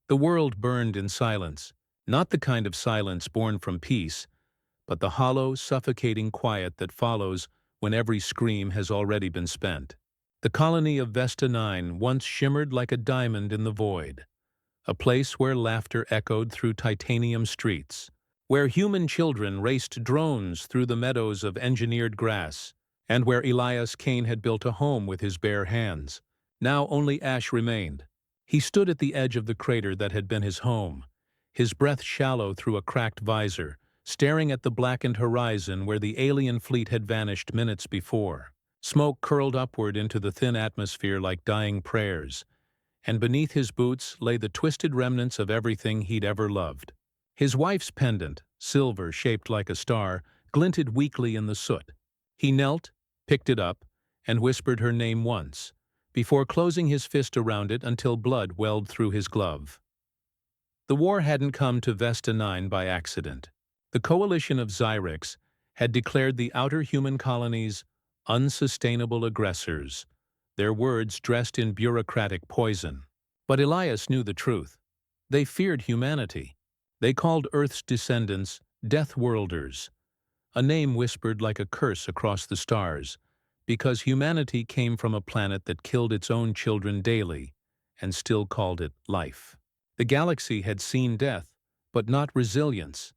The world burned in silence, not the kind of silence born from peace, but the hollow, suffocating quiet that follows when every scream has already been spent. The colony of Vesta 9 once shimmered like a diamond in the void, a place where laughter echoed through titanium streets, where human children raced drones through the meadows of engineered grass, and where Elias Kane had built a home with his bare hands. Now only ash remained. He stood at the edge of the crater that had been his home, his breath shallow through a cracked visor, staring at the blackened horizon where the alien fleet had vanished minutes before. Smoke curled upward into the thin atmosphere like dying prayers, and beneath his boots lay the twisted remnants of everything he'd ever loved. His wife's pendant, silver shaped like a star, glinted weakly in the soot. He knelt, picked it up, and whispered her name once, before closing his fist around it until blood welled through his glove. The war hadn't come to Vesta 9 by accident. The coalition of Zyrex had declared the outer human colonies unsustainable aggressors, their words dressed in bureaucratic poison. But Elias knew the truth. They feared humanity. They called Earth's descendants Deathworlders, a name whispered like a curse across the stars, because humanity came from a planet that killed its own children daily and still called it life. The galaxy had seen death, but not resilience,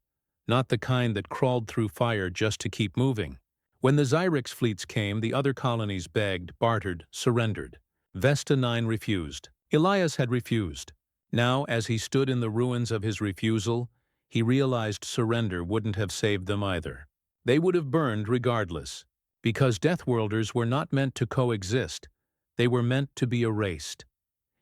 not the kind that crawled through fire just to keep moving. When the Zyrex fleets came, the other colonies begged, bartered, surrendered. Vesta 9 refused. Elias had refused. Now, as he stood in the ruins of his refusal, he realized surrender wouldn't have saved them either. They would have burned regardless, because Deathworlders were not meant to coexist. They were meant to be erased.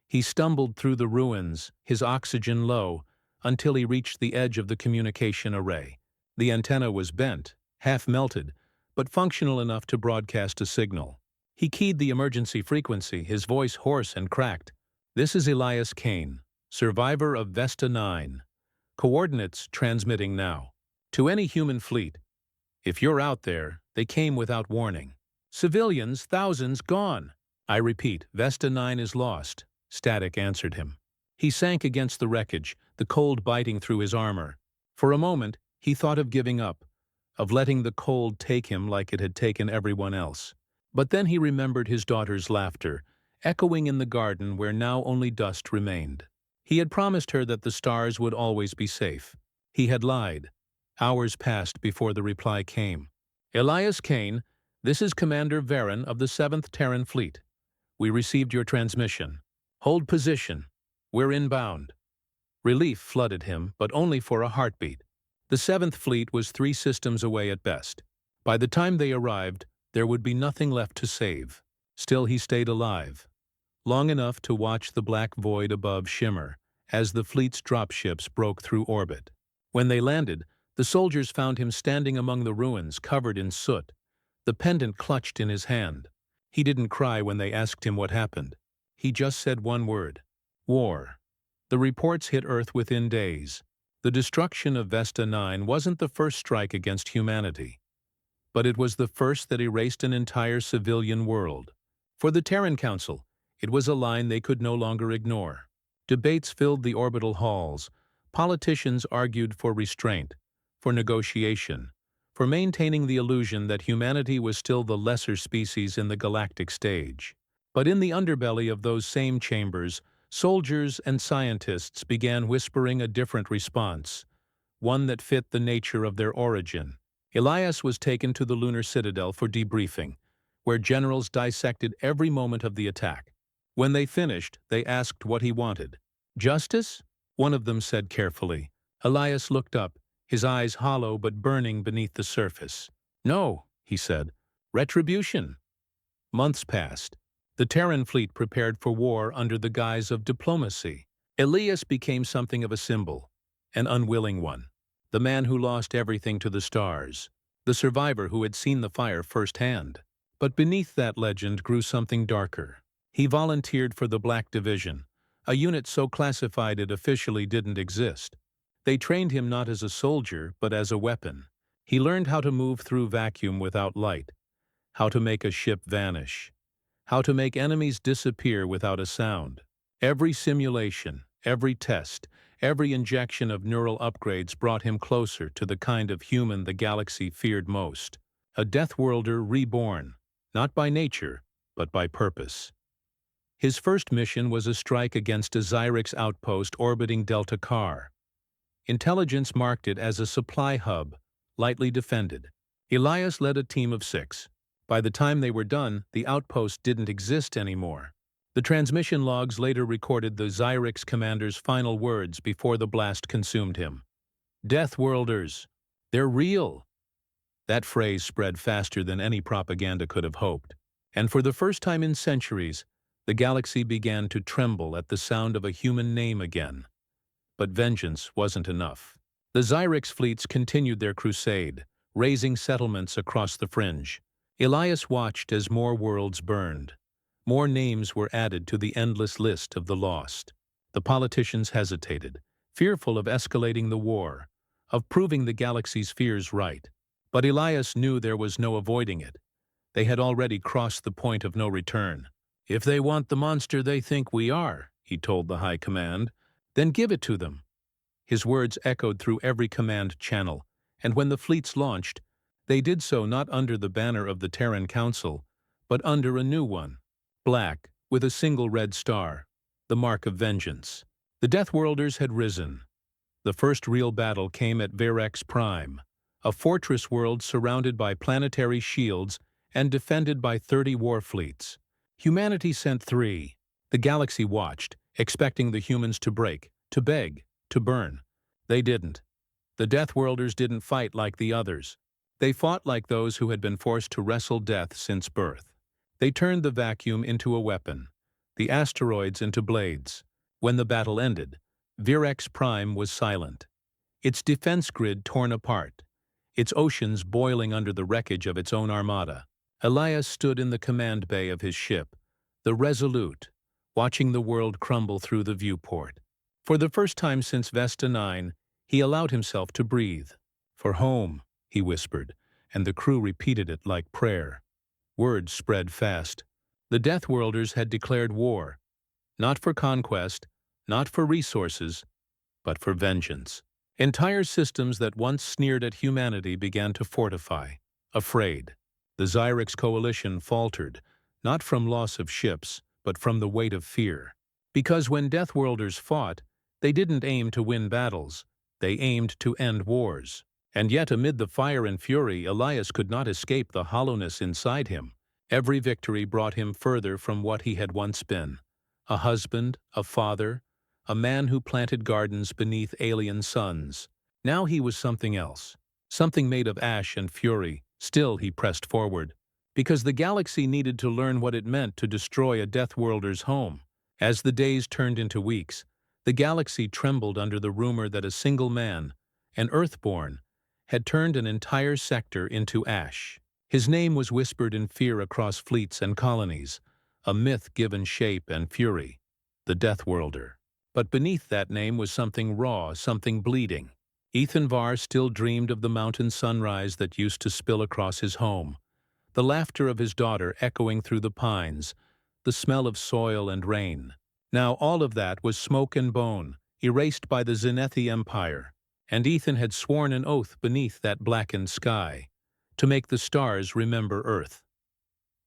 He stumbled through the ruins, his oxygen low, until he reached the edge of the communication array. The antenna was bent, half melted, but functional enough to broadcast a signal. He keyed the emergency frequency, his voice hoarse and cracked. "This is Elias Kane, survivor of Vesta 9. Coordinates transmitting now. To any human fleet. If you're out there, they came without warning. Civilians, thousands, gone. I repeat, Vesta 9 is lost," static answered him. He sank against the wreckage, the cold biting through his armor. For a moment, he thought of giving up, of letting the cold take him like it had taken everyone else. But then he remembered his daughter's laughter, echoing in the garden where now only dust remained. He had promised her that the stars would always be safe. He had lied. Hours passed before the reply came. "Elias Kane, this is Commander Varen of the 7th Terran Fleet. We received your transmission. Hold position. We're inbound." Relief flooded him, but only for a heartbeat. The 7th Fleet was 3 systems away at best. By the time they arrived, there would be nothing left to save. Still he stayed alive, long enough to watch the black void above shimmer as the fleet's dropships broke through orbit. When they landed, the soldiers found him standing among the ruins, covered in soot, the pendant clutched in his hand. He didn't cry when they asked him what happened. He just said one word: war. The reports hit Earth within days. The destruction of Vesta 9 wasn't the first strike against humanity, but it was the first that erased an entire civilian world. For the Terran Council, it was a line they could no longer ignore. Debates filled the orbital halls. Politicians argued for restraint, for negotiation, for maintaining the illusion that humanity was still the lesser species in the galactic stage. But in the underbelly of those same chambers, soldiers and scientists began whispering a different response, one that fit the nature of their origin. Elias was taken to the lunar citadel for debriefing, where generals dissected every moment of the attack. When they finished, they asked what he wanted. "Justice?" one of them said carefully. Elias looked up, his eyes hollow but burning beneath the surface. "No," he said. "Retribution." Months passed. The Terran fleet prepared for war under the guise of diplomacy. Elias became something of a symbol, an unwilling one. The man who lost everything to the stars, the survivor who had seen the fire firsthand. But beneath that legend grew something darker. He volunteered for the Black Division, a unit so classified it officially didn't exist. They trained him not as a soldier, but as a weapon. He learned how to move through vacuum without light, how to make a ship vanish, how to make enemies disappear without a sound. Every simulation, Every test, every injection of neural upgrades brought him closer to the kind of human the galaxy feared most. A Deathworlder reborn, not by nature, but by purpose. His first mission was a strike against a Xyrix outpost orbiting Delta Car. Intelligence marked it as a supply hub, lightly defended. Elias led a team of 6. By the time they were done, the outpost didn't exist anymore. The transmission logs later recorded the Xyrix commander's final words before the blast consumed him. "Deathworlders! They're real!" That phrase spread faster than any propaganda could have hoped. And for the first time in centuries, the galaxy began to tremble at the sound of a human name again. But vengeance wasn't enough. The Xyrix fleets continued their crusade, raising settlements across the fringe. Elias watched as more worlds burned. More names were added to the endless list of the lost. The politicians hesitated, fearful of escalating the war, of proving the galaxy's fears right. But Elias knew there was no avoiding it. They had already crossed the point of no return. "If they want the monster they think we are," he told the High Command, "then give it to them." His words echoed through every command channel, and when the fleets launched, they did so not under the banner of the Terran Council, but under a new one, black, with a single red star, the mark of vengeance. The Deathworlders had risen. The first real battle came at Virex Prime, a fortress world surrounded by planetary shields and defended by 30 war fleets. Humanity sent 3. The galaxy watched, expecting the humans to break, to beg, to burn. They didn't. The Deathworlders didn't fight like the others. They fought like those who had been forced to wrestle death since birth. They turned the vacuum into a weapon, the asteroids into blades. When the battle ended, Virex Prime was silent. Its defense grid torn apart, its oceans boiling under the wreckage of its own armada. Elias stood in the command bay of his ship, the Resolute, watching the world crumble through the viewport. For the first time since Vesta 9, he allowed himself to breathe. "For home," he whispered, and the crew repeated it like prayer. Words spread fast. The Deathworlders had declared war, not for conquest, not for resources, but for vengeance. Entire systems that once sneered at humanity began to fortify, afraid. The Xyrix coalition faltered, not from loss of ships, but from the weight of fear. Because when Deathworlders fought, they didn't aim to win battles, they aimed to end wars. And yet amid the fire and fury, Elias could not escape the hollowness inside him. Every victory brought him further from what he had once been. A husband, a father, a man who planted gardens beneath alien suns. Now he was something else, something made of ash and fury. Still he pressed forward, because the galaxy needed to learn what it meant to destroy a Deathworlder's home. As the days turned into weeks, the galaxy trembled under the rumor that a single man, an Earthborn, had turned an entire sector into ash. His name was whispered in fear across fleets and colonies, a myth given shape and fury, the Deathworlder. But beneath that name was something raw, something bleeding. Ethan Varr still dreamed of the mountain sunrise that used to spill across his home, the laughter of his daughter echoing through the pines, the smell of soil and rain. Now all of that was smoke and bone, erased by the Zenethi Empire, and Ethan had sworn an oath beneath that blackened sky, to make the stars remember Earth.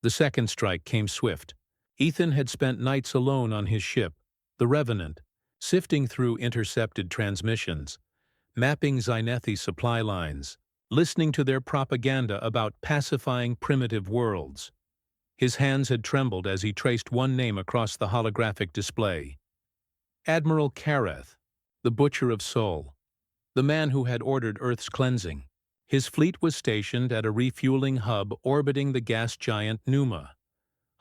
The second strike came swift. Ethan had spent nights alone on his ship, the Revenant, sifting through intercepted transmissions, mapping Zenethi supply lines, listening to their propaganda about pacifying primitive worlds. His hands had trembled as he traced one name across the holographic display. Admiral Kareth, the Butcher of Sol, the man who had ordered Earth's cleansing. His fleet was stationed at a refueling hub orbiting the gas giant Numa.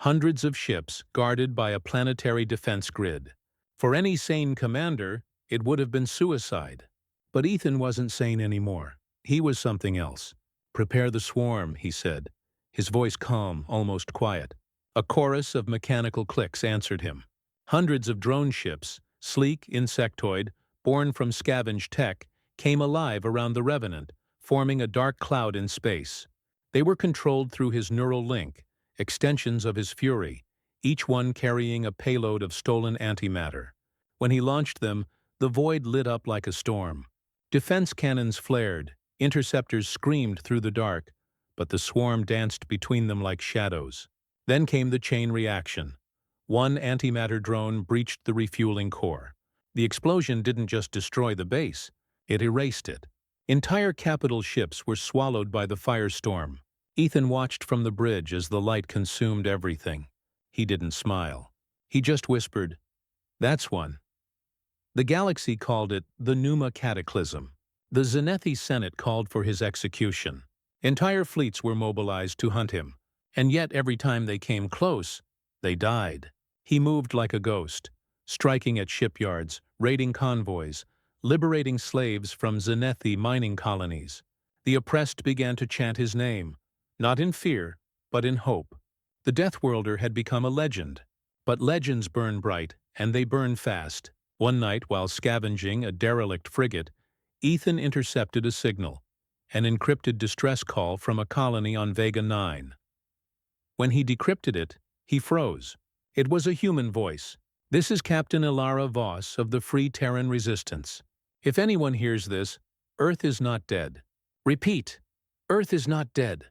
Hundreds of ships guarded by a planetary defense grid. For any sane commander, it would have been suicide. But Ethan wasn't sane anymore. He was something else. "Prepare the swarm," he said, his voice calm, almost quiet. A chorus of mechanical clicks answered him. Hundreds of drone ships, sleek, insectoid, born from scavenged tech, came alive around the Revenant, forming a dark cloud in space. They were controlled through his neural link, extensions of his fury, each one carrying a payload of stolen antimatter. When he launched them, the void lit up like a storm. Defense cannons flared, interceptors screamed through the dark, but the swarm danced between them like shadows. Then came the chain reaction. One antimatter drone breached the refueling core. The explosion didn't just destroy the base, it erased it. Entire capital ships were swallowed by the firestorm. Ethan watched from the bridge as the light consumed everything. He didn't smile. He just whispered, "That's one." The galaxy called it the Numa Cataclysm. The Zenethi Senate called for his execution. Entire fleets were mobilized to hunt him, and yet every time they came close, they died. He moved like a ghost, striking at shipyards, raiding convoys, liberating slaves from Zenethi mining colonies. The oppressed began to chant his name, not in fear, but in hope. The Deathworlder had become a legend. But legends burn bright, and they burn fast. One night, while scavenging a derelict frigate, Ethan intercepted a signal, an encrypted distress call from a colony on Vega 9. When he decrypted it, he froze. It was a human voice. "This is Captain Ilara Voss of the Free Terran Resistance. If anyone hears this, Earth is not dead. Repeat, Earth is not dead."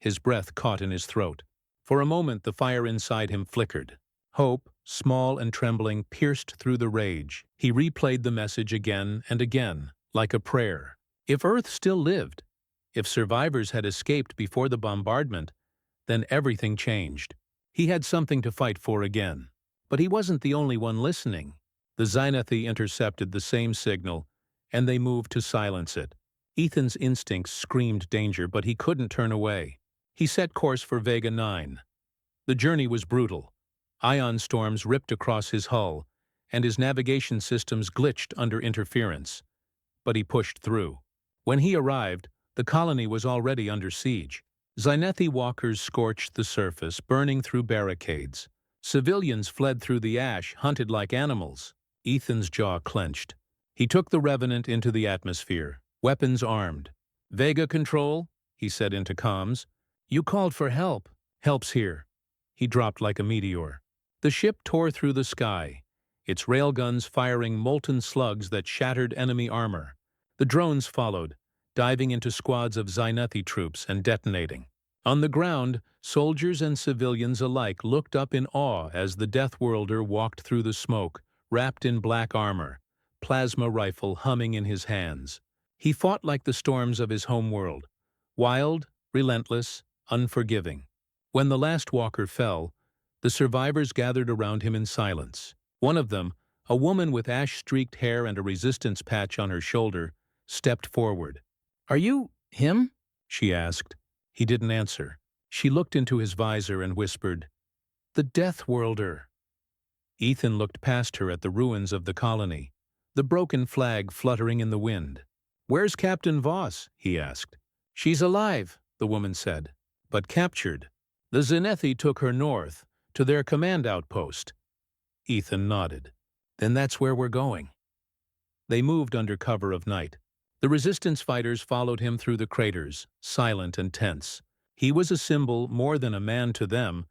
His breath caught in his throat. For a moment, the fire inside him flickered. Hope, small and trembling, pierced through the rage. He replayed the message again and again, like a prayer. If Earth still lived, if survivors had escaped before the bombardment, then everything changed. He had something to fight for again. But he wasn't the only one listening. The Zenethi intercepted the same signal, and they moved to silence it. Ethan's instincts screamed danger, but he couldn't turn away. He set course for Vega 9. The journey was brutal. Ion storms ripped across his hull, and his navigation systems glitched under interference. But he pushed through. When he arrived, the colony was already under siege. Zenethi walkers scorched the surface, burning through barricades. Civilians fled through the ash, hunted like animals. Ethan's jaw clenched. He took the Revenant into the atmosphere, weapons armed. "Vega Control," he said into comms. "You called for help. Help's here." He dropped like a meteor. The ship tore through the sky, its railguns firing molten slugs that shattered enemy armor. The drones followed, diving into squads of Zenethi troops and detonating. On the ground, soldiers and civilians alike looked up in awe as the Deathworlder walked through the smoke, wrapped in black armor, plasma rifle humming in his hands. He fought like the storms of his homeworld, wild, relentless, unforgiving. When the last walker fell, the survivors gathered around him in silence. One of them, a woman with ash-streaked hair and a resistance patch on her shoulder, stepped forward. "Are you him?" she asked. He didn't answer. She looked into his visor and whispered, "The Deathworlder." Ethan looked past her at the ruins of the colony, the broken flag fluttering in the wind. "Where's Captain Voss?" he asked. "She's alive," the woman said, "but captured. The Zenethi took her north, to their command outpost." Ethan nodded. "Then that's where we're going." They moved under cover of night. The resistance fighters followed him through the craters, silent and tense. He was a symbol more than a man to them,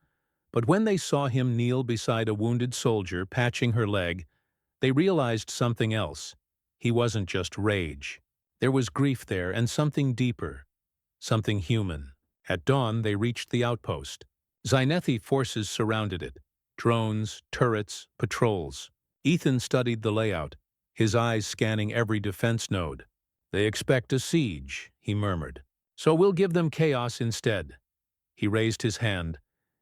but when they saw him kneel beside a wounded soldier patching her leg, they realized something else. He wasn't just rage. There was grief there and something deeper, something human. At dawn, they reached the outpost. Zenethi forces surrounded it. Drones, turrets, patrols. Ethan studied the layout, his eyes scanning every defense node. "They expect a siege," he murmured. "So we'll give them chaos instead." He raised his hand,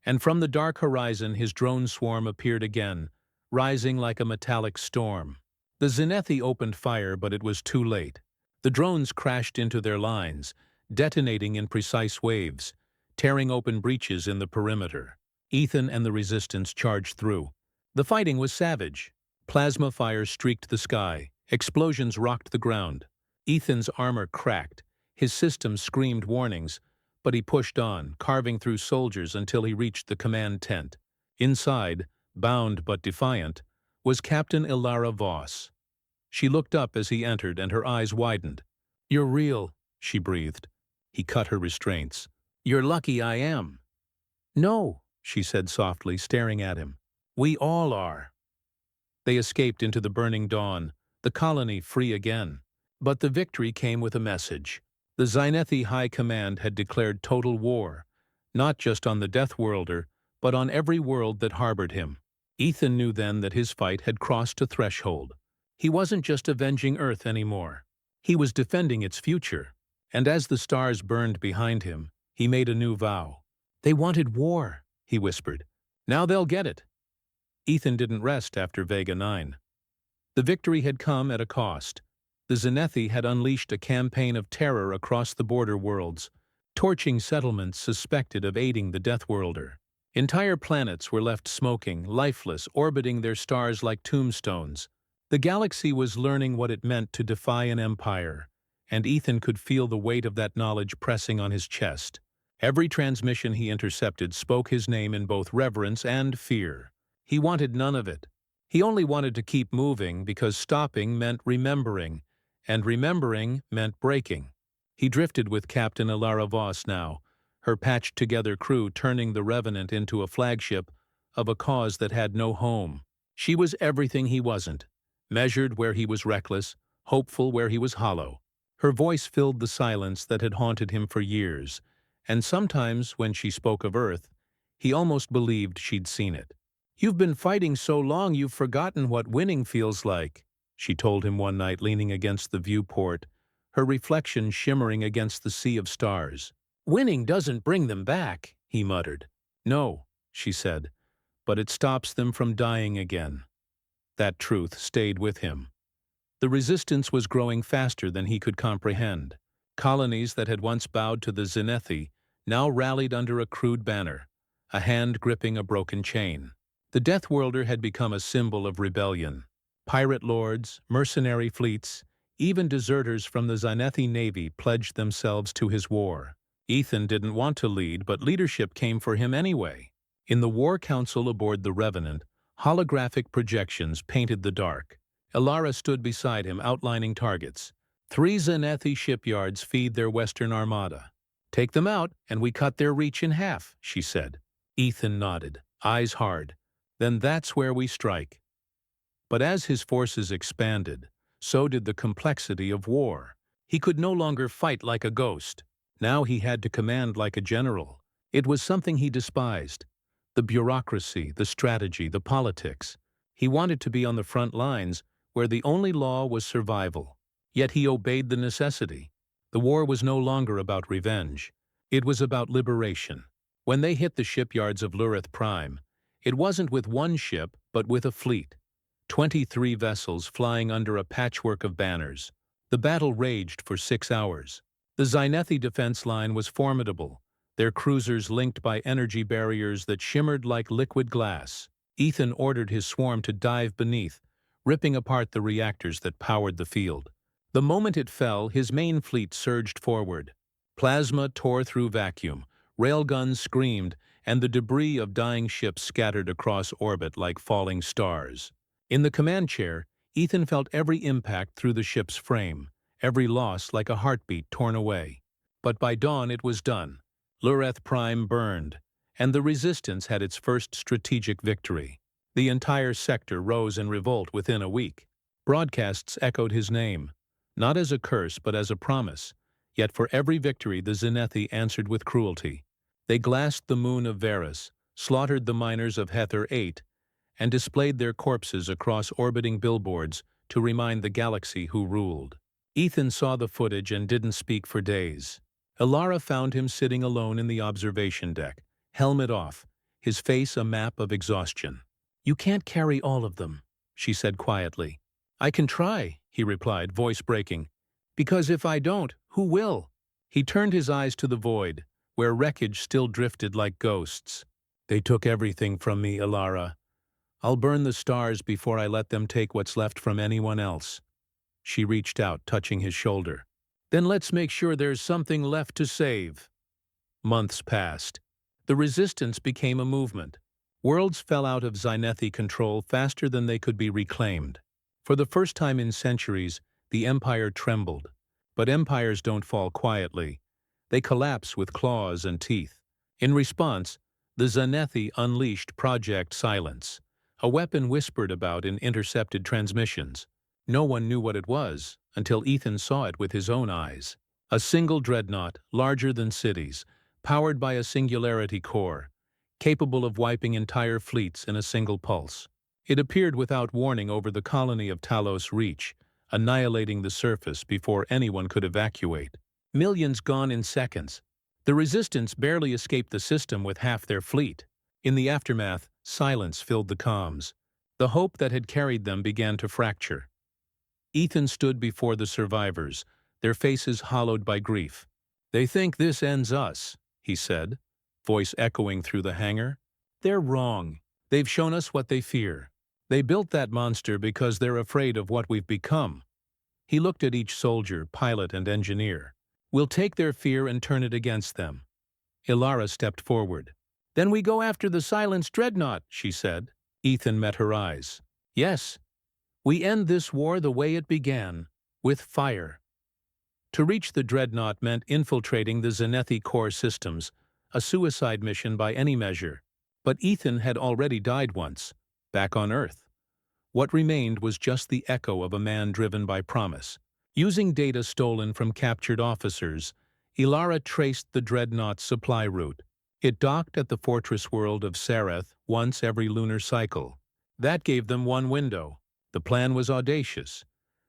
and from the dark horizon his drone swarm appeared again, rising like a metallic storm. The Zenethi opened fire, but it was too late. The drones crashed into their lines, detonating in precise waves, tearing open breaches in the perimeter. Ethan and the resistance charged through. The fighting was savage. Plasma fire streaked the sky. Explosions rocked the ground. Ethan's armor cracked. His systems screamed warnings, but he pushed on, carving through soldiers until he reached the command tent. Inside, bound but defiant, was Captain Ilara Voss. She looked up as he entered, and her eyes widened. "You're real," she breathed. He cut her restraints. "You're lucky I am." "No," she said softly, staring at him. "We all are." They escaped into the burning dawn, the colony free again. But the victory came with a message. The Zynethi High Command had declared total war, not just on the Deathworlder, but on every world that harbored him. Ethan knew then that his fight had crossed a threshold. He wasn't just avenging Earth anymore. He was defending its future. And as the stars burned behind him, he made a new vow. "They wanted war," he whispered. "Now they'll get it." Ethan didn't rest after Vega 9. The victory had come at a cost. The Zynethi had unleashed a campaign of terror across the border worlds, torching settlements suspected of aiding the Deathworlder. Entire planets were left smoking, lifeless, orbiting their stars like tombstones. The galaxy was learning what it meant to defy an empire, and Ethan could feel the weight of that knowledge pressing on his chest. Every transmission he intercepted spoke his name in both reverence and fear. He wanted none of it. He only wanted to keep moving because stopping meant remembering, and remembering meant breaking. He drifted with Captain Ilara Voss now, her patched-together crew turning the Revenant into a flagship of a cause that had no home. She was everything he wasn't, measured where he was reckless, hopeful where he was hollow. Her voice filled the silence that had haunted him for years, and sometimes, when she spoke of Earth, he almost believed she'd seen it. "You've been fighting so long you've forgotten what winning feels like," she told him one night leaning against the viewport, her reflection shimmering against the sea of stars. "Winning doesn't bring them back," he muttered. "No," she said, "but it stops them from dying again." That truth stayed with him. The resistance was growing faster than he could comprehend. Colonies that had once bowed to the Zynethi now rallied under a crude banner, a hand gripping a broken chain. The Deathworlder had become a symbol of rebellion. Pirate lords, mercenary fleets, even deserters from the Zynethi Navy pledged themselves to his war. Ethan didn't want to lead, but leadership came for him anyway. In the War Council aboard the Revenant, holographic projections painted the dark. Ilara stood beside him, outlining targets. 3 Zynethi shipyards feed their western armada. "Take them out, and we cut their reach in half," she said. Ethan nodded, eyes hard. "Then that's where we strike." But as his forces expanded, so did the complexity of war. He could no longer fight like a ghost. Now he had to command like a general. It was something he despised. The bureaucracy, the strategy, the politics. He wanted to be on the front lines, where the only law was survival. Yet he obeyed the necessity. The war was no longer about revenge. It was about liberation. When they hit the shipyards of Lurith Prime, it wasn't with one ship, but with a fleet. 23 vessels flying under a patchwork of banners. The battle raged for 6 hours. The Zynethi defense line was formidable, their cruisers linked by energy barriers that shimmered like liquid glass. Ethan ordered his swarm to dive beneath, ripping apart the reactors that powered the field. The moment it fell, his main fleet surged forward. Plasma tore through vacuum, railguns screamed, and the debris of dying ships scattered across orbit like falling stars. In the command chair, Ethan felt every impact through the ship's frame, every loss like a heartbeat torn away. But by dawn it was done. Lurith Prime burned, and the Resistance had its first strategic victory. The entire sector rose in revolt within a week. Broadcasts echoed his name, not as a curse but as a promise. Yet for every victory the Zynethi answered with cruelty. They glassed the moon of Varus, slaughtered the miners of Hether 8, and displayed their corpses across orbiting billboards to remind the galaxy who ruled. Ethan saw the footage and didn't speak for days. Ilara found him sitting alone in the observation deck, helmet off, his face a map of exhaustion. "You can't carry all of them," she said quietly. "I can try," he replied, voice breaking. "Because if I don't, who will?" He turned his eyes to the void, where wreckage still drifted like ghosts. "They took everything from me, Ilara. I'll burn the stars before I let them take what's left from anyone else." She reached out, touching his shoulder. "Then let's make sure there's something left to save." Months passed. The Resistance became a movement. Worlds fell out of Zynethi control faster than they could be reclaimed. For the first time in centuries, the Empire trembled. But empires don't fall quietly. They collapse with claws and teeth. In response, the Zynethi unleashed Project Silence, a weapon whispered about in intercepted transmissions. No one knew what it was until Ethan saw it with his own eyes. A single dreadnought, larger than cities, powered by a singularity core, capable of wiping entire fleets in a single pulse. It appeared without warning over the colony of Talos Reach, annihilating the surface before anyone could evacuate. Millions gone in seconds. The Resistance barely escaped the system with half their fleet. In the aftermath, silence filled the comms. The hope that had carried them began to fracture. Ethan stood before the survivors, their faces hollowed by grief. "They think this ends us," he said, voice echoing through the hangar. "They're wrong. They've shown us what they fear. They built that monster because they're afraid of what we've become." He looked at each soldier, pilot, and engineer. "We'll take their fear and turn it against them." Ilara stepped forward. "Then we go after the silenced dreadnought," she said. Ethan met her eyes. "Yes. We end this war the way it began, with fire." To reach the dreadnought meant infiltrating the Zenethi core systems, a suicide mission by any measure. But Ethan had already died once, back on Earth. What remained was just the echo of a man driven by promise. Using data stolen from captured officers, Ilara traced the dreadnought's supply route. It docked at the fortress world of Sareth once every lunar cycle. That gave them one window. The plan was audacious.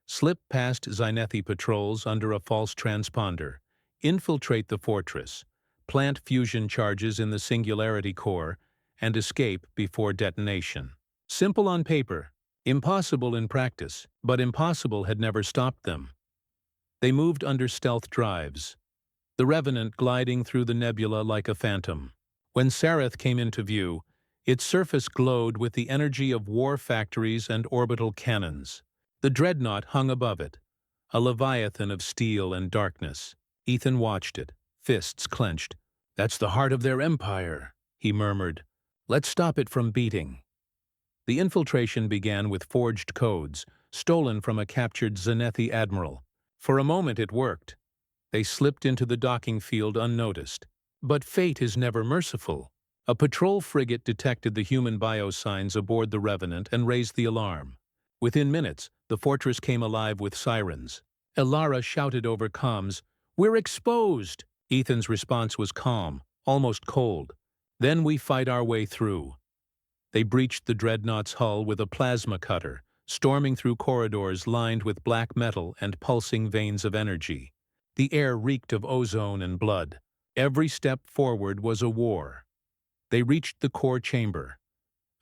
Slip past Zenethi patrols under a false transponder, infiltrate the fortress, plant fusion charges in the Singularity core, and escape before detonation. Simple on paper, impossible in practice, but impossible had never stopped them. They moved under stealth drives, the Revenant gliding through the nebula like a phantom. When Sareth came into view, its surface glowed with the energy of war factories and orbital cannons. The dreadnought hung above it, a leviathan of steel and darkness. Ethan watched it, fists clenched. "That's the heart of their empire," he murmured. "Let's stop it from beating." The infiltration began with forged codes, stolen from a captured Zenethi admiral. For a moment it worked. They slipped into the docking field unnoticed. But fate is never merciful. A patrol frigate detected the human biosigns aboard the Revenant and raised the alarm. Within minutes, the fortress came alive with sirens. Ilara shouted over comms, "We're exposed!" Ethan's response was calm, almost cold. "Then we fight our way through." They breached the dreadnought's hull with a plasma cutter, storming through corridors lined with black metal and pulsing veins of energy. The air reeked of ozone and blood. Every step forward was a war. They reached the core chamber,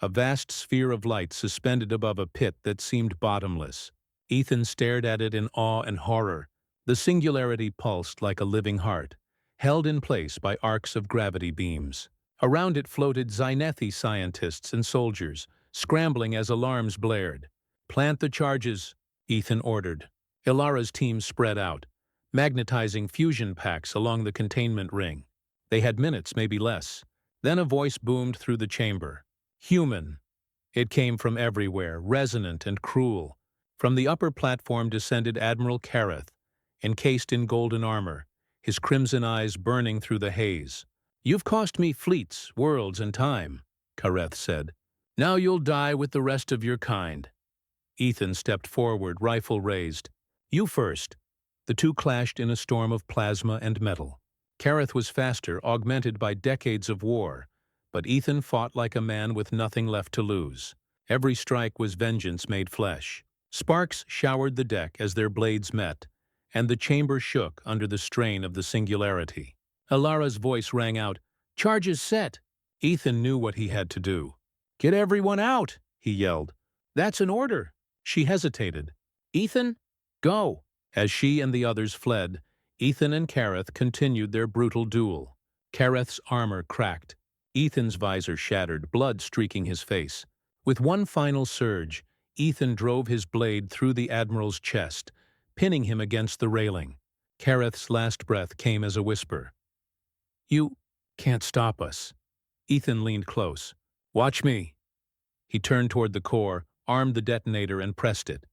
a vast sphere of light suspended above a pit that seemed bottomless. Ethan stared at it in awe and horror. The singularity pulsed like a living heart, held in place by arcs of gravity beams. Around it floated Zenethi scientists and soldiers, scrambling as alarms blared. "Plant the charges," Ethan ordered. Ilara's team spread out, magnetizing fusion packs along the containment ring. They had minutes, maybe less. Then a voice boomed through the chamber. "Human." It came from everywhere, resonant and cruel. From the upper platform descended Admiral Kareth, encased in golden armor, his crimson eyes burning through the haze. "You've cost me fleets, worlds, and time," Kareth said. "Now you'll die with the rest of your kind." Ethan stepped forward, rifle raised. "You first." The two clashed in a storm of plasma and metal. Kareth was faster, augmented by decades of war, but Ethan fought like a man with nothing left to lose. Every strike was vengeance made flesh. Sparks showered the deck as their blades met, and the chamber shook under the strain of the singularity. Ilara's voice rang out, "Charges set!" Ethan knew what he had to do. "Get everyone out!" he yelled. "That's an order." She hesitated. "Ethan, go!" As she and the others fled, Ethan and Kareth continued their brutal duel. Kareth's armor cracked. Ethan's visor shattered, blood streaking his face. With one final surge, Ethan drove his blade through the Admiral's chest, pinning him against the railing. Kareth's last breath came as a whisper. "You can't stop us." Ethan leaned close. "Watch me." He turned toward the core, armed the detonator, and pressed it.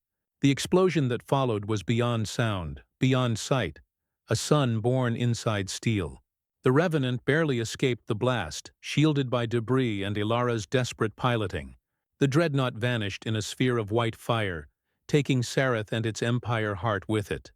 The explosion that followed was beyond sound, beyond sight, a sun born inside steel. The Revenant barely escaped the blast, shielded by debris and Ilara's desperate piloting. The dreadnought vanished in a sphere of white fire, taking Sareth and its Empire heart with it.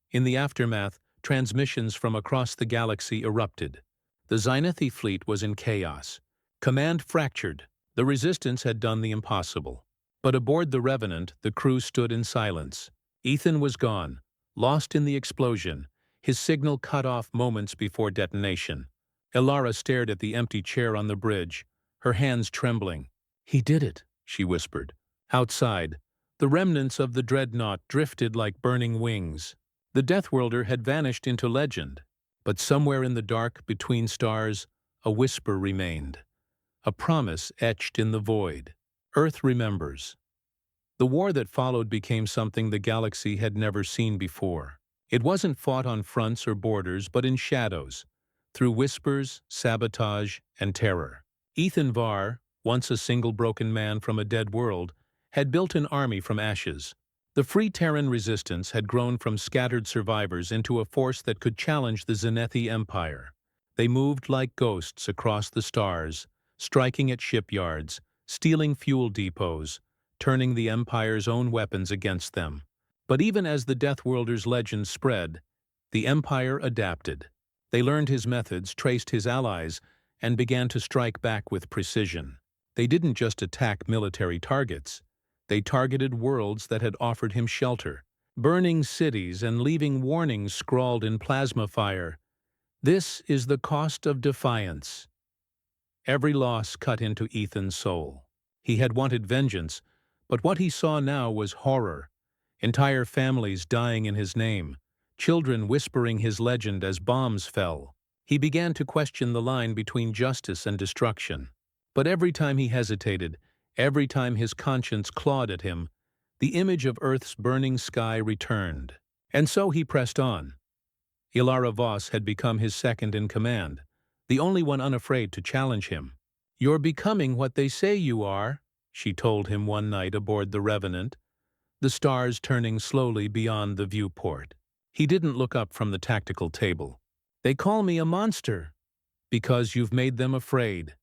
In the aftermath, transmissions from across the galaxy erupted. The Zynethi fleet was in chaos. Command fractured. The Resistance had done the impossible. But aboard the Revenant, the crew stood in silence. Ethan was gone, lost in the explosion, his signal cut off moments before detonation. Ilara stared at the empty chair on the bridge, her hands trembling. "He did it," she whispered. Outside, the remnants of the dreadnought drifted like burning wings. The Deathworlder had vanished into legend, but somewhere in the dark between stars, a whisper remained. A promise etched in the void. Earth remembers. The war that followed became something the galaxy had never seen before. It wasn't fought on fronts or borders, but in shadows, through whispers, sabotage, and terror. Ethan Var, once a single broken man from a dead world, had built an army from ashes. The Free Terran Resistance had grown from scattered survivors into a force that could challenge the Zynethi Empire. They moved like ghosts across the stars, striking at shipyards, stealing fuel depots, turning the Empire's own weapons against them. But even as the Deathworlder's legend spread, the Empire adapted. They learned his methods, traced his allies, and began to strike back with precision. They didn't just attack military targets. They targeted worlds that had offered him shelter, burning cities and leaving warnings scrawled in plasma fire. This is the cost of defiance. Every loss cut into Ethan's soul. He had wanted vengeance, but what he saw now was horror. Entire families dying in his name, children whispering his legend as bombs fell. He began to question the line between justice and destruction. But every time he hesitated, every time his conscience clawed at him, the image of Earth's burning sky returned. And so he pressed on. Ilara Voss had become his second in command, the only one unafraid to challenge him. "You're becoming what they say you are," she told him one night aboard the Revenant, the stars turning slowly beyond the viewport. He didn't look up from the tactical table. "They call me a monster, because you've made them afraid."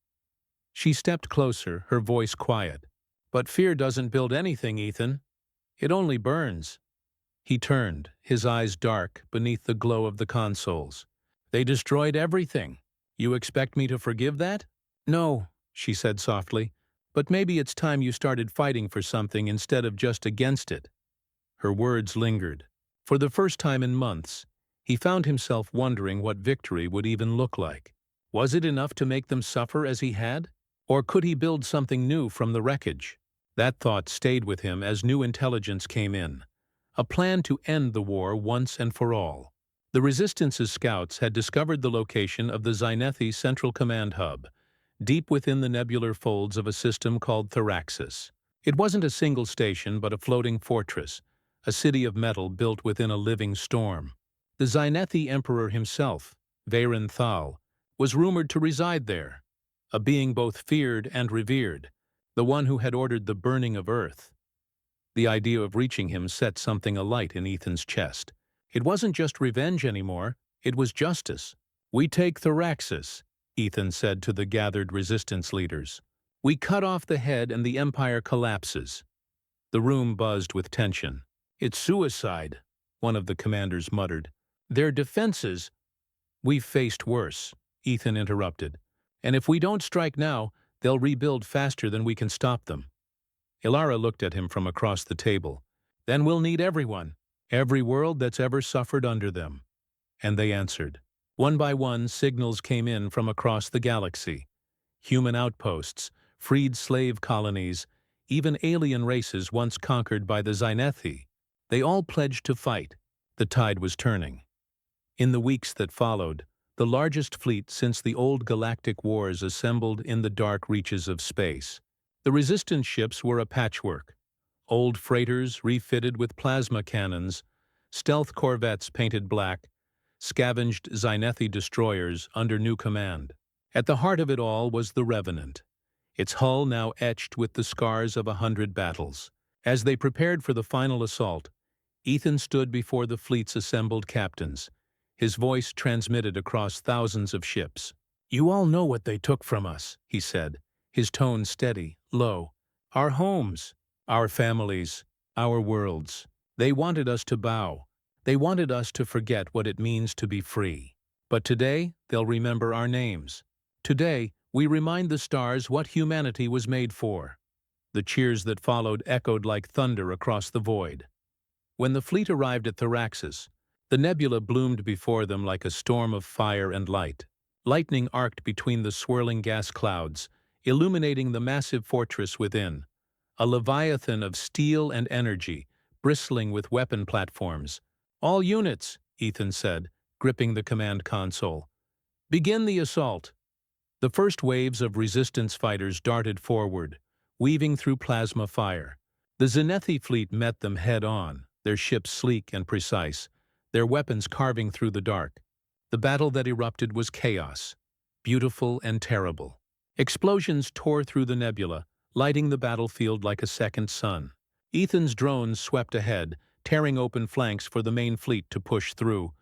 She stepped closer, her voice quiet. "But fear doesn't build anything, Ethan. It only burns." He turned, his eyes dark beneath the glow of the consoles. "They destroyed everything. You expect me to forgive that?" "No," she said softly, "but maybe it's time you started fighting for something instead of just against it." Her words lingered. For the first time in months, he found himself wondering what victory would even look like. Was it enough to make them suffer as he had? Or could he build something new from the wreckage? That thought stayed with him as new intelligence came in. A plan to end the war once and for all. The Resistance's scouts had discovered the location of the Zynethi Central Command Hub, deep within the nebular folds of a system called Theraxis. It wasn't a single station, but a floating fortress, a city of metal built within a living storm. The Zynethi Emperor himself, Varen Thal, was rumored to reside there, a being both feared and revered, the one who had ordered the burning of Earth. The idea of reaching him set something alight in Ethan's chest. It wasn't just revenge anymore, it was justice. "We take Theraxis," Ethan said to the gathered resistance leaders. "We cut off the head and the Empire collapses." The room buzzed with tension. "It's suicide," one of the commanders muttered. "Their defenses—" "We've faced worse," Ethan interrupted. "And if we don't strike now, they'll rebuild faster than we can stop them." Ilara looked at him from across the table. "Then we'll need everyone, every world that's ever suffered under them." And they answered. One by one, signals came in from across the galaxy. Human outposts, freed slave colonies, even alien races once conquered by the Zynethi. They all pledged to fight. The tide was turning. In the weeks that followed, the largest fleet since the old Galactic Wars assembled in the dark reaches of space. The resistance ships were a patchwork. Old freighters refitted with plasma cannons, stealth corvettes painted black, scavenged Zynethi destroyers under new command. At the heart of it all was the Revenant, its hull now etched with the scars of 100 battles. As they prepared for the final assault, Ethan stood before the fleet's assembled captains, his voice transmitted across thousands of ships. "You all know what they took from us," he said, his tone steady, low. our homes, our families, our worlds. They wanted us to bow. They wanted us to forget what it means to be free. But today, they'll remember our names. Today, we remind the stars what humanity was made for. The cheers that followed echoed like thunder across the void. When the fleet arrived at Theraxis, the nebula bloomed before them like a storm of fire and light. Lightning arced between the swirling gas clouds, illuminating the massive fortress within. A leviathan of steel and energy, bristling with weapon platforms. "All units," Ethan said, gripping the command console. "Begin the assault." The first waves of resistance fighters darted forward, weaving through plasma fire. The Zenith fleet met them head-on, their ships sleek and precise, their weapons carving through the dark. The battle that erupted was chaos, beautiful and terrible. Explosions tore through the nebula, lighting the battlefield like a second sun. Ethan's drones swept ahead, tearing open flanks for the main fleet to push through,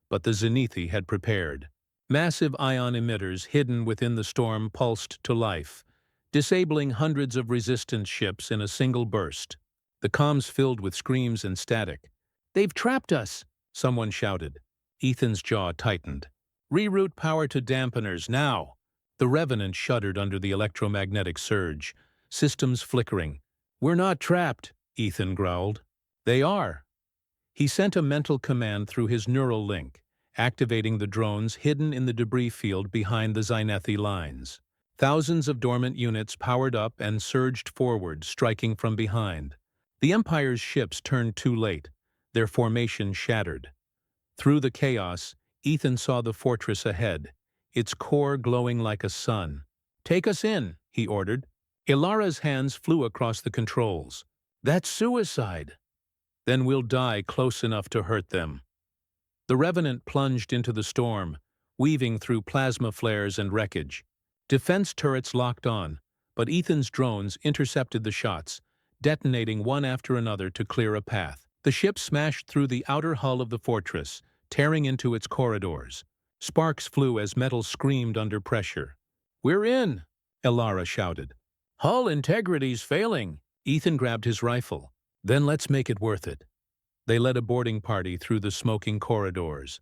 but the Zenithi had prepared. Massive ion emitters hidden within the storm pulsed to life, disabling hundreds of resistance ships in a single burst. The comms filled with screams and static. "They've trapped us!" someone shouted. Ethan's jaw tightened. "Reroute power to dampeners, now!" The Revenant shuddered under the electromagnetic surge, systems flickering. "We're not trapped," Ethan growled. "They are." He sent a mental command through his neural link, activating the drones hidden in the debris field behind the Zynethi lines. Thousands of dormant units powered up and surged forward, striking from behind. The Empire's ships turned too late, their formation shattered. Through the chaos, Ethan saw the fortress ahead, its core glowing like a sun. "Take us in," he ordered. Ilara's hands flew across the controls. "That's suicide." "Then we'll die close enough to hurt them." The Revenant plunged into the storm, weaving through plasma flares and wreckage. Defense turrets locked on, but Ethan's drones intercepted the shots, detonating one after another to clear a path. The ship smashed through the outer hull of the fortress, tearing into its corridors. Sparks flew as metal screamed under pressure. "We're in!" Ilara shouted. "Hull integrity's failing." Ethan grabbed his rifle. "Then let's make it worth it." They led a boarding party through the smoking corridors.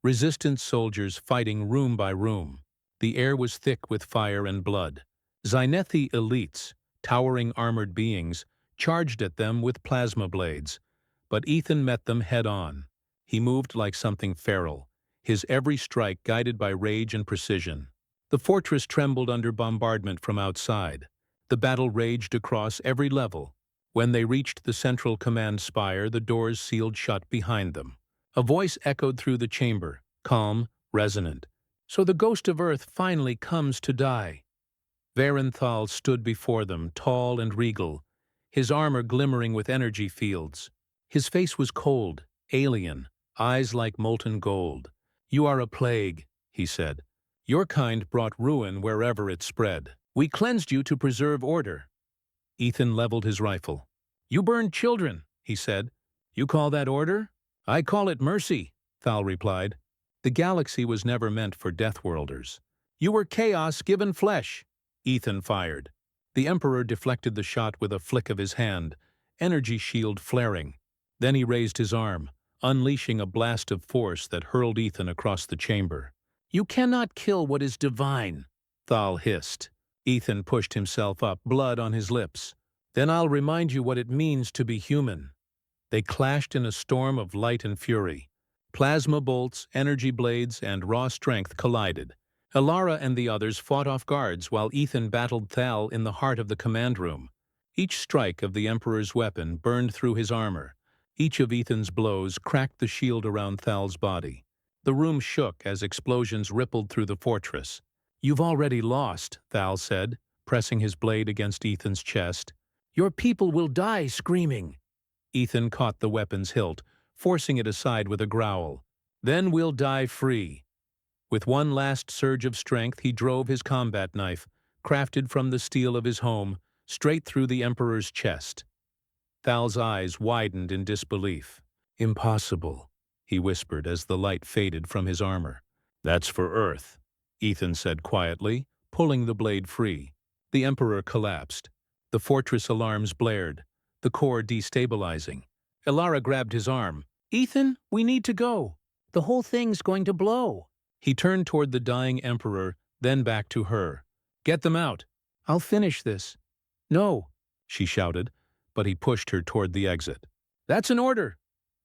Resistance soldiers fighting room by room. The air was thick with fire and blood. Zynethi elites, towering armored beings, charged at them with plasma blades. But Ethan met them head-on. He moved like something feral, his every strike guided by rage and precision. The fortress trembled under bombardment from outside. The battle raged across every level. When they reached the central command spire, the doors sealed shut behind them. A voice echoed through the chamber, calm, resonant. "So the ghost of Earth finally comes to die." Varenthal stood before them, tall and regal, his armor glimmering with energy fields. His face was cold, alien, eyes like molten gold. "You are a plague," he said. "Your kind brought ruin wherever it spread. We cleansed you to preserve order." Ethan leveled his rifle. "You burned children," he said. "You call that order?" "I call it mercy," Thal replied. The galaxy was never meant for Deathworlders. "You were chaos given flesh," Ethan fired. The Emperor deflected the shot with a flick of his hand, energy shield flaring. Then he raised his arm, unleashing a blast of force that hurled Ethan across the chamber. "You cannot kill what is divine," Thal hissed. Ethan pushed himself up, blood on his lips. "Then I'll remind you what it means to be human." They clashed in a storm of light and fury. Plasma bolts, energy blades, and raw strength collided. Ilara and the others fought off guards while Ethan battled Thal in the heart of the command room. Each strike of the Emperor's weapon burned through his armor. Each of Ethan's blows cracked the shield around Thal's body. The room shook as explosions rippled through the fortress. "You've already lost," Thal said, pressing his blade against Ethan's chest. "Your people will die screaming." Ethan caught the weapon's hilt, forcing it aside with a growl. "Then we'll die free." With one last surge of strength, he drove his combat knife, crafted from the steel of his home, straight through the Emperor's chest. Thal's eyes widened in disbelief. "Impossible," he whispered as the light faded from his armor. "That's for Earth," Ethan said quietly, pulling the blade free. The Emperor collapsed. The fortress alarms blared, the core destabilizing. Elara grabbed his arm. "Ethan, we need to go. The whole thing's going to blow." He turned toward the dying emperor, then back to her. "Get them out. I'll finish this." "No," she shouted, but he pushed her toward the exit. "That's an order."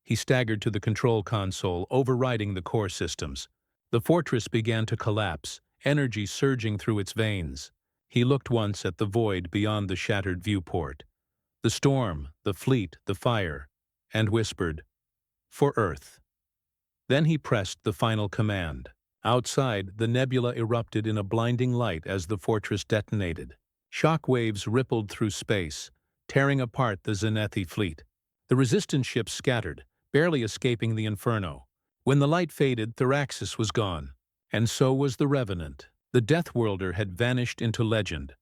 He staggered to the control console, overriding the core systems. The fortress began to collapse, energy surging through its veins. He looked once at the void beyond the shattered viewport. The storm, the fleet, the fire, and whispered, "For Earth." Then he pressed the final command. Outside, the nebula erupted in a blinding light as the fortress detonated. Shock waves rippled through space, tearing apart the Zenethi fleet. The resistance ships scattered, barely escaping the inferno. When the light faded, Theraxis was gone. And so was the Revenant. The Deathworlder had vanished into legend.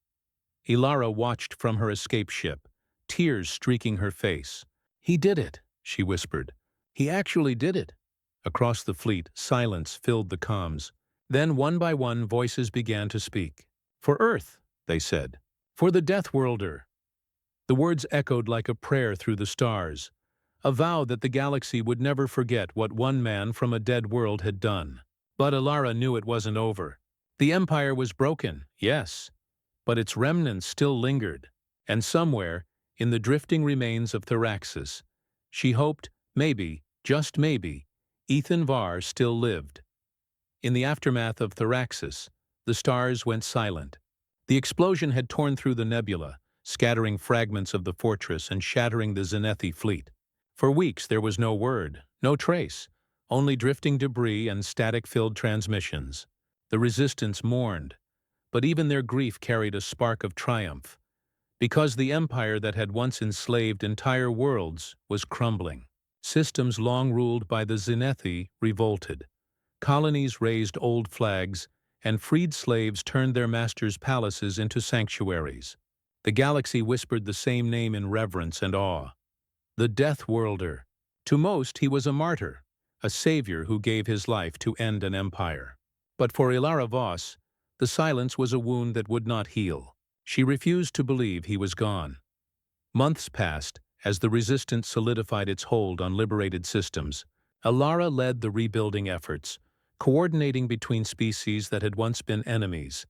Elara watched from her escape ship, tears streaking her face. "He did it," she whispered. "He actually did it." Across the fleet, silence filled the comms. Then, one by one, voices began to speak. "For Earth," they said. "For the Deathworlder." The words echoed like a prayer through the stars, a vow that the galaxy would never forget what one man from a dead world had done. But Elara knew it wasn't over. The Empire was broken, yes, but its remnants still lingered, and somewhere, in the drifting remains of Theraxis, she hoped, maybe, just maybe, Ethan Var still lived. In the aftermath of Theraxis, the stars went silent. The explosion had torn through the nebula, scattering fragments of the fortress and shattering the Zenethi fleet. For weeks there was no word, no trace, only drifting debris and static-filled transmissions. The Resistance mourned, but even their grief carried a spark of triumph, because the empire that had once enslaved entire worlds was crumbling. Systems long ruled by the Zenethi revolted. Colonies raised old flags, and freed slaves turned their masters' palaces into sanctuaries. The galaxy whispered the same name in reverence and awe. The Deathworlder. To most, he was a martyr, a savior who gave his life to end an empire. But for Elara Voss, the silence was a wound that would not heal. She refused to believe he was gone. Months passed, as the Resistance solidified its hold on liberated systems. Elara led the rebuilding efforts, coordinating between species that had once been enemies,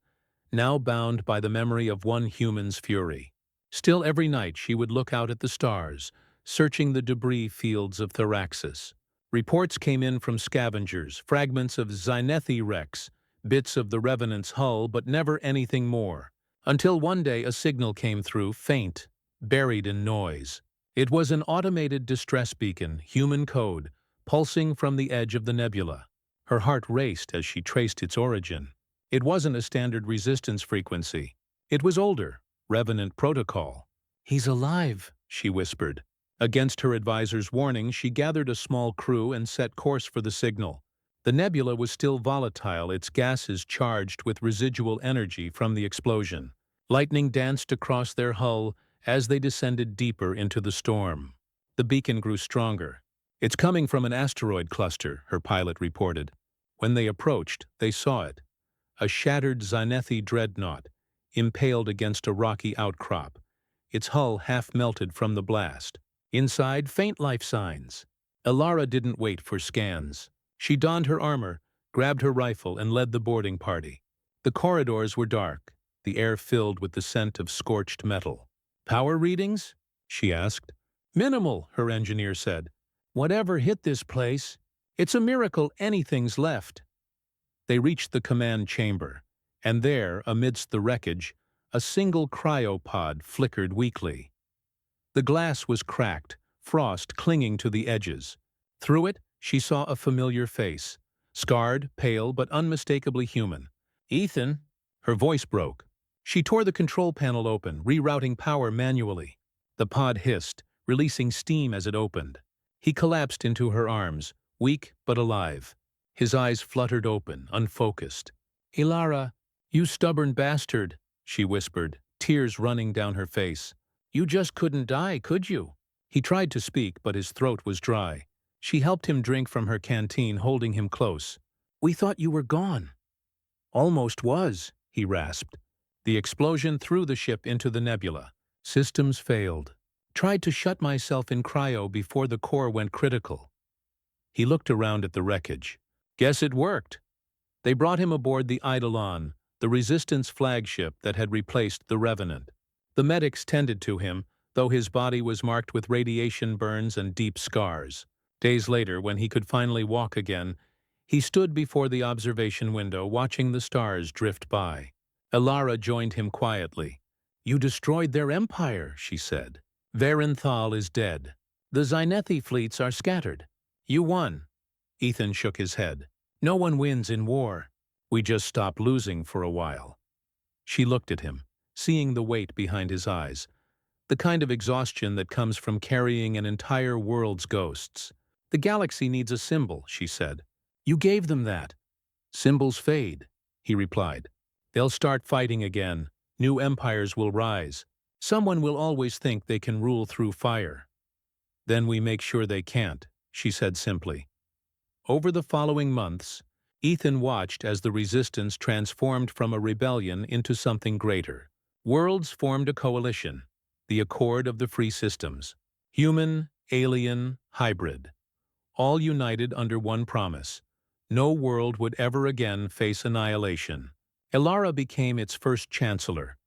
now bound by the memory of one human's fury. Still, every night she would look out at the stars, searching the debris fields of Theraxis. Reports came in from scavengers, fragments of Zenethi wrecks, bits of the Revenant's hull, but never anything more. Until one day a signal came through, faint, buried in noise. It was an automated distress beacon, human code, pulsing from the edge of the nebula. Her heart raced as she traced its origin. It wasn't a standard resistance frequency. It was older, Revenant protocol. "He's alive," she whispered. Against her advisor's warning, she gathered a small crew and set course for the signal. The nebula was still volatile, its gases charged with residual energy from the explosion. Lightning danced across their hull as they descended deeper into the storm. The beacon grew stronger. "It's coming from an asteroid cluster," her pilot reported. When they approached, they saw it. A shattered Zenethi dreadnought, impaled against a rocky outcrop, its hull half melted from the blast. Inside, faint life signs. Elara didn't wait for scans. She donned her armor, grabbed her rifle, and led the boarding party. The corridors were dark, the air filled with the scent of scorched metal. "Power readings?" she asked. "Minimal," her engineer said. "Whatever hit this place? It's a miracle anything's left." They reached the command chamber, and there, amidst the wreckage, a single cryopod flickered weakly. The glass was cracked, frost clinging to the edges. Through it, she saw a familiar face, scarred, pale, but unmistakably human. "Ethan!" Her voice broke. She tore the control panel open, rerouting power manually. The pod hissed, releasing steam as it opened. He collapsed into her arms, weak but alive. His eyes fluttered open, unfocused. "Elara, you stubborn bastard," she whispered, tears running down her face. "You just couldn't die, could you?" He tried to speak, but his throat was dry. She helped him drink from her canteen, holding him close. "We thought you were gone." "Almost was," he rasped. The explosion threw the ship into the nebula. Systems failed. Tried to shut myself in cryo before the core went critical. He looked around at the wreckage. Guess it worked. They brought him aboard the Eidolon, the Resistance flagship that had replaced the Revenant. The medics tended to him, though his body was marked with radiation burns and deep scars. Days later, when he could finally walk again, he stood before the observation window watching the stars drift by. Elara joined him quietly. "You destroyed their empire," she said. "Varenthal is dead. The Zynethi fleets are scattered. You won." Ethan shook his head. "No one wins in war. We just stop losing for a while." She looked at him, seeing the weight behind his eyes, the kind of exhaustion that comes from carrying an entire world's ghosts. "The galaxy needs a symbol," she said. "You gave them that." "Symbols fade," he replied. "They'll start fighting again. New empires will rise. Someone will always think they can rule through fire. Then we make sure they can't," she said simply. Over the following months, Ethan watched as the Resistance transformed from a rebellion into something greater. Worlds formed a coalition, the Accord of the Free Systems. Human, alien, hybrid. All united under one promise. No world would ever again face annihilation. Elara became its first chancellor,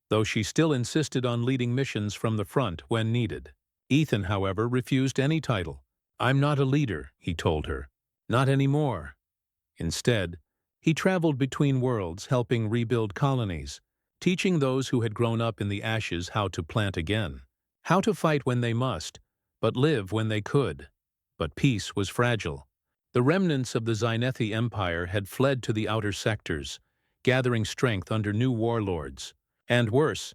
though she still insisted on leading missions from the front when needed. Ethan, however, refused any title. "I'm not a leader," he told her. "Not anymore." Instead, he traveled between worlds, helping rebuild colonies, teaching those who had grown up in the ashes how to plant again, how to fight when they must, but live when they could. But peace was fragile. The remnants of the Zynethi Empire had fled to the outer sectors, gathering strength under new warlords. And worse,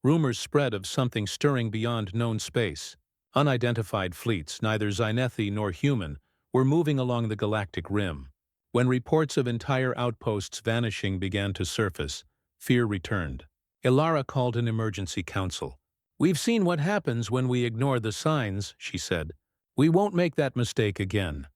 rumors spread of something stirring beyond known space. Unidentified fleets, neither Zynethi nor human, were moving along the galactic rim. When reports of entire outposts vanishing began to surface, fear returned. Elara called an emergency council. "We've seen what happens when we ignore the signs," she said. "We won't make that mistake again."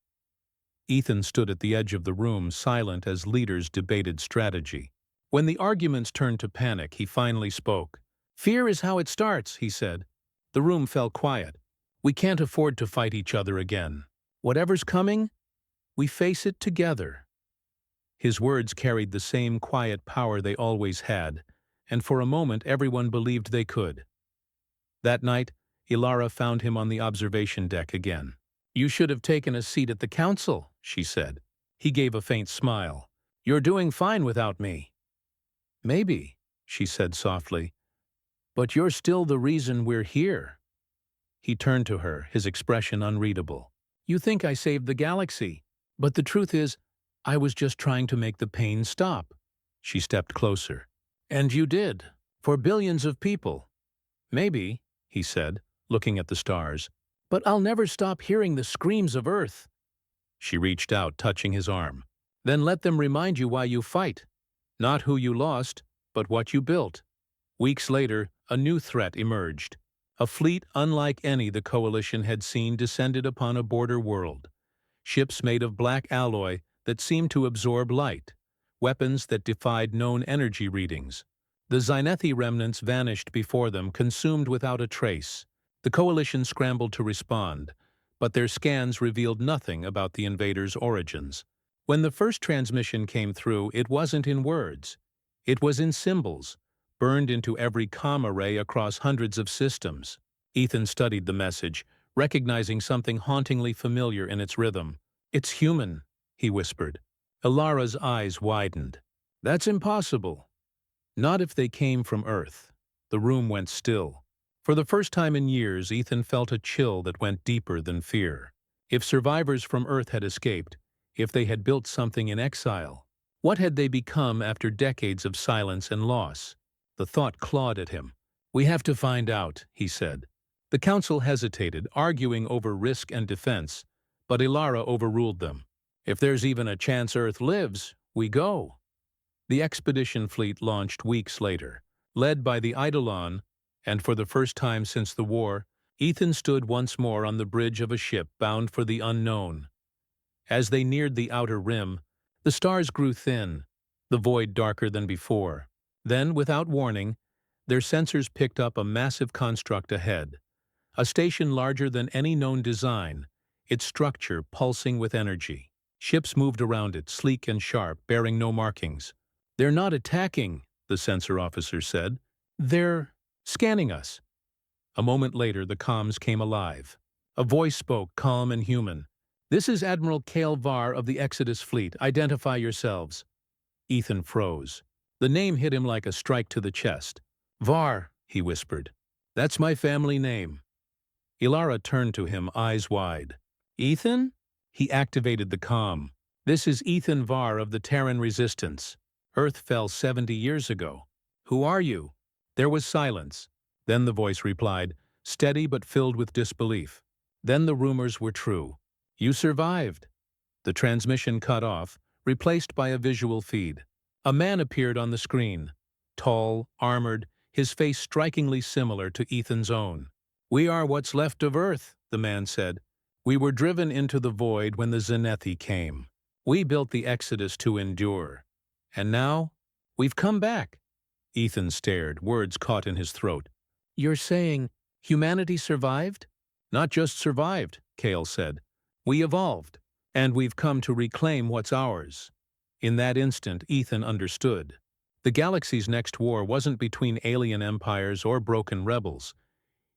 Ethan stood at the edge of the room, silent as leaders debated strategy. When the arguments turned to panic, he finally spoke. "Fear is how it starts," he said. The room fell quiet. "We can't afford to fight each other again. Whatever's coming, we face it together." His words carried the same quiet power they always had, and for a moment everyone believed they could. That night, Elara found him on the observation deck again. "You should have taken a seat at the council," she said. He gave a faint smile. "You're doing fine without me." "Maybe," she said softly. "But you're still the reason we're here." He turned to her, his expression unreadable. "You think I saved the galaxy, but the truth is, I was just trying to make the pain stop." She stepped closer. "And you did, for billions of people." "Maybe," he said, looking at the stars. "But I'll never stop hearing the screams of Earth." She reached out, touching his arm. "Then let them remind you why you fight. Not who you lost, but what you built." Weeks later, a new threat emerged. A fleet unlike any the Coalition had seen descended upon a border world. Ships made of black alloy that seemed to absorb light. Weapons that defied known energy readings. The Zynethi remnants vanished before them, consumed without a trace. The Coalition scrambled to respond, but their scans revealed nothing about the invaders' origins. When the first transmission came through, it wasn't in words. It was in symbols, burned into every comm array across hundreds of systems. Ethan studied the message, recognizing something hauntingly familiar in its rhythm. "It's human," he whispered. Elara's eyes widened. "That's impossible." "Not if they came from Earth." The room went still. For the first time in years, Ethan felt a chill that went deeper than fear. If survivors from Earth had escaped, if they had built something in exile, what had they become after decades of silence and loss? The thought clawed at him. "We have to find out," he said. The council hesitated, arguing over risk and defense, but Elara overruled them. "If there's even a chance Earth lives, we go." The expedition fleet launched weeks later. Led by the Eidolon, and for the first time since the war, Ethan stood once more on the bridge of a ship bound for the unknown. As they neared the outer rim, the stars grew thin, the void darker than before. Then, without warning, Their sensors picked up a massive construct ahead, a station larger than any known design, its structure pulsing with energy. Ships moved around it, sleek and sharp, bearing no markings. "They're not attacking," the sensor officer said. "They're scanning us." A moment later, the comms came alive. A voice spoke, calm and human. "This is Admiral Cale Var of the Exodus Fleet. Identify yourselves." Ethan froze. The name hit him like a strike to the chest. "Var," he whispered. "That's my family name." Ilara turned to him, eyes wide. "Ethan?" He activated the comm. "This is Ethan Var of the Terran Resistance. Earth fell 70 years ago. Who are you?" There was silence. Then the voice replied, steady but filled with disbelief. "Then the rumors were true. You survived." The transmission cut off, replaced by a visual feed. A man appeared on the screen. Tall, armored, his face strikingly similar to Ethan's own. "We are what's left of Earth," the man said. "We were driven into the void when the Zenethi came. We built the Exodus to endure. And now, we've come back." Ethan stared, words caught in his throat. "You're saying humanity survived?" "Not just survived," Cale said. "We evolved, and we've come to reclaim what's ours." In that instant, Ethan understood. The galaxy's next war wasn't between alien empires or broken rebels.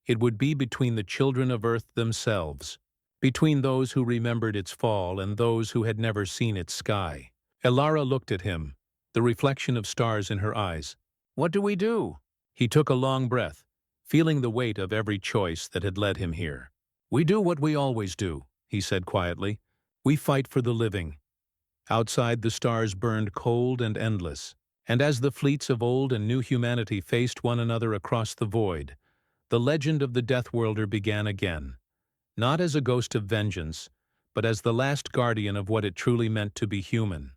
It would be between the children of Earth themselves, between those who remembered its fall and those who had never seen its sky. Ilara looked at him, the reflection of stars in her eyes. "What do we do?" He took a long breath, feeling the weight of every choice that had led him here. "We do what we always do," he said quietly. "We fight for the living." Outside, the stars burned cold and endless, and as the fleets of old and new humanity faced one another across the void, the legend of the Deathworlder began again, not as a ghost of vengeance, but as the last guardian of what it truly meant to be human.